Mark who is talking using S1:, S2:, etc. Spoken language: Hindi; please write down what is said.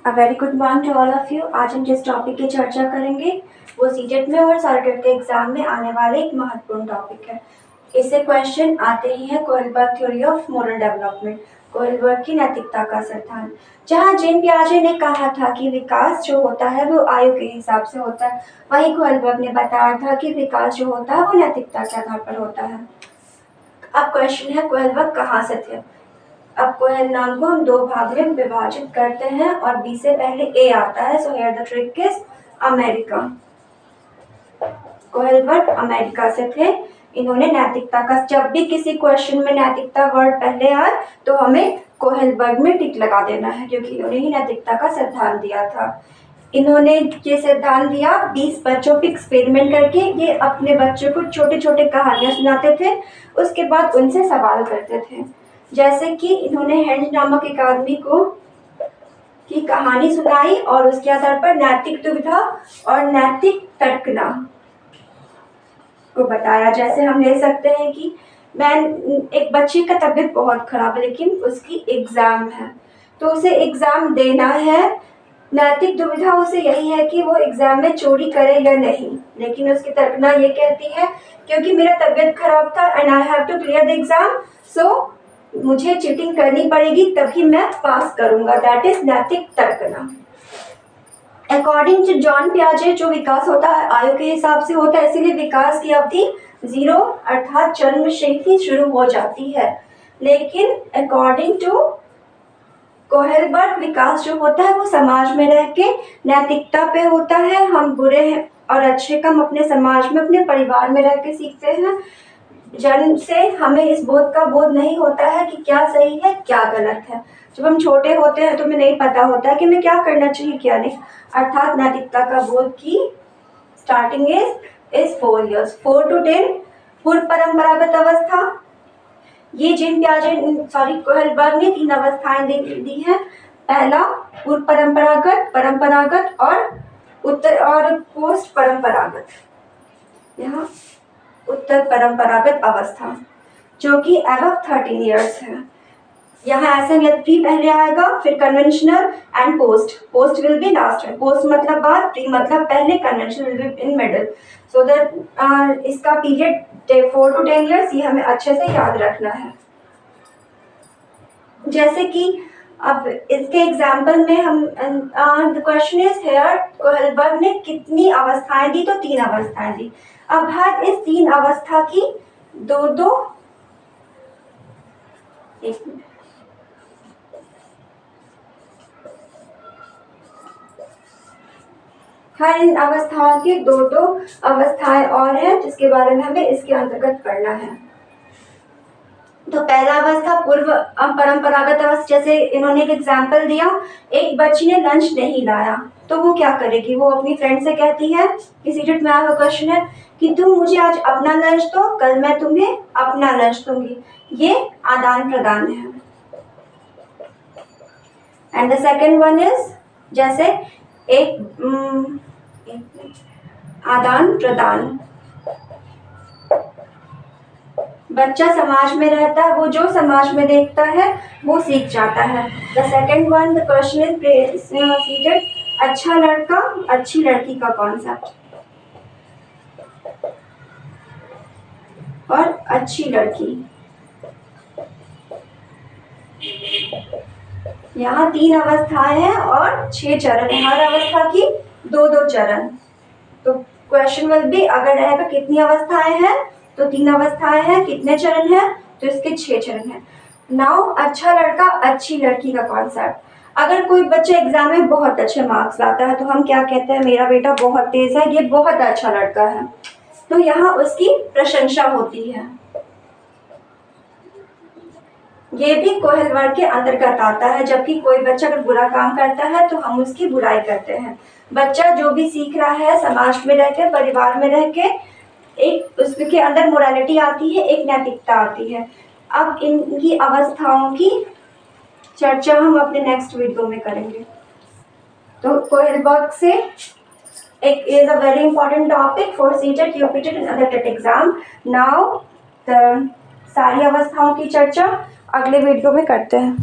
S1: A very good morning to all of you. आज हम जिस टॉपिक की चर्चा करेंगे वो सीटेट में और सॉलिड के एग्जाम में आने वाले एक महत्वपूर्ण टॉपिक है। इससे क्वेश्चन आते ही है Kohlberg theory of moral development, Kohlberg की नैतिकता का सिद्धांत, जहाँ जीन पियाजे ने कहा था कि विकास जो होता है वो आयु के हिसाब से होता है, वहीं कोहलबर्ग ने बताया था कि विकास जो होता है वो नैतिकता के आधार पर होता है। अब क्वेश्चन है कोहलबर्ग कहाँ से थे। अब कोहेल नाम को हम दो भाग में विभाजित करते हैं और बी से पहले ए आता है, so here the trick is America. Kohlberg America से थे। इन्होंने नैतिकता का, जब भी किसी क्वेश्चन में नैतिकता वर्ड पहले आए तो हमें कोहलबर्ग में टिक लगा देना है, क्योंकि इन्होंने ही नैतिकता का सिद्धांत दिया था। इन्होंने ये सिद्धांत दिया 20 बच्चों पे एक्सपेरिमेंट करके। ये अपने बच्चों को छोटे छोटे कहानियां सुनाते थे, उसके बाद उनसे सवाल करते थे। जैसे कि इन्होंने हेंज नामक एक आदमी को की कहानी सुनाई और उसके आधार पर नैतिक दुविधा और नैतिक तर्कना को बताया। जैसे हम ले सकते हैं कि एक बच्चे का तबीयत बहुत खराब है लेकिन उसकी एग्जाम है, तो उसे एग्जाम देना है। नैतिक दुविधा उसे यही है कि वो एग्जाम में चोरी करे या नहीं, लेकिन उसकी तर्कना ये कहती है क्योंकि मेरा तबीयत खराब था and I have to clear the exam, so मुझे चीटिंग करनी पड़ेगी तभी मैं पास करूंगा। दैट इज नैतिक तर्कना। अकॉर्डिंग टू जॉन पियाजे जो विकास होता है आयु के हिसाब से होता है, इसीलिए विकास की अवधि 0 अर्थात जन्म से ही शुरू हो जाती है। लेकिन अकॉर्डिंग टू कोहलबर्ग विकास जो होता है वो समाज में रह के नैतिकता पे होता है। हम बुरे हैं और अच्छे काम अपने समाज में, अपने परिवार में रह के सीखते हैं। जन्म से हमें इस बोध का बोध नहीं होता है कि क्या सही है क्या गलत है। जब हम छोटे होते हैं तो हमें नहीं पता होता है कि हमें क्या करना चाहिए क्या नहीं, अर्थात नैतिकता का बोध की स्टार्टिंग इज 4 years, 4 to 10 पूर्व परंपरागत अवस्था। ये जीन पियाजे कोहलबर्ग ने 3 अवस्थाएं दी हैं। पहला पूर्व परंपरागत, परंपरागत और उत्तर और पोस्ट परंपरागत। यहाँ उत्तर परंपरागत अवस्था जो कि अबव 13 years है। यहाँ ऐसे में प्री पहले आएगा, फिर conventional and post. Post will be last में। पोस्ट मतलब बाद, प्री मतलब पहले, conventional will be in middle. So that इसका पीरियड 4 to 10 years, ये हमें अच्छे से याद रखना है। जैसे कि अब इसके एग्जाम्पल में हम the question is here Kohlberg ने कितनी अवस्थाएं दी, तो 3 अवस्थाएं दी। अब हर इस 3 अवस्था की एक मिनट, हर इन अवस्थाओं की 2 अवस्थाएं और हैं जिसके बारे में हमें इसके अंतर्गत पढ़ना है। तो पहला अवस्था पूर्व परंपरागत अवस्था। जैसे इन्होंने एक एग्जाम्पल दिया, एक बच्ची ने लंच नहीं लाया तो वो क्या करेगी, वो अपनी फ्रेंड से कहती है, किसी डेट में आया क्वेश्चन है कि तुम मुझे आज अपना लंच दो, कल मैं तुम्हें अपना लंच दूंगी। ये आदान प्रदान है। And the second one is जैसे आदान प्रदान। बच्चा समाज में रहता है, वो जो समाज में देखता है वो सीख जाता है। The second one, the question is अच्छा लड़का अच्छी लड़की का कॉन्सेप्ट और अच्छी लड़की। यहाँ 3 अवस्थाएं हैं और 6 चरण है। हर अवस्था की 2 चरण। तो क्वेश्चन विल बी, अगर रहेगा कितनी अवस्थाएं हैं तो 3 अवस्थाएं हैं, कितने चरण हैं तो इसके 6 चरण हैं। नाउ अच्छा लड़का अच्छी लड़की का कॉन्सेप्ट। अगर कोई बच्चा एग्जाम में बहुत अच्छे मार्क्स लाता है तो हम क्या कहते हैं, मेरा बेटा बहुत तेज है, ये बहुत अच्छा लड़का है, तो यहाँ उसकी प्रशंसा होती है। ये भी कोहलबर्ग के अंतर्गत आता है। जबकि कोई बच्चा अगर बुरा काम करता है तो हम उसकी बुराई करते हैं। बच्चा जो भी सीख रहा है समाज में रह के, परिवार में रह के, एक उसके अंदर मोरालिटी आती है, एक नैतिकता आती है। अब इनकी अवस्थाओं की चर्चा हम अपने नेक्स्ट वीडियो में करेंगे। तो कोहलबर्ग से एक is a very important topic for CTET, UPTET and other TET exam. Now सारी अवस्थाओं की चर्चा अगले वीडियो में करते हैं।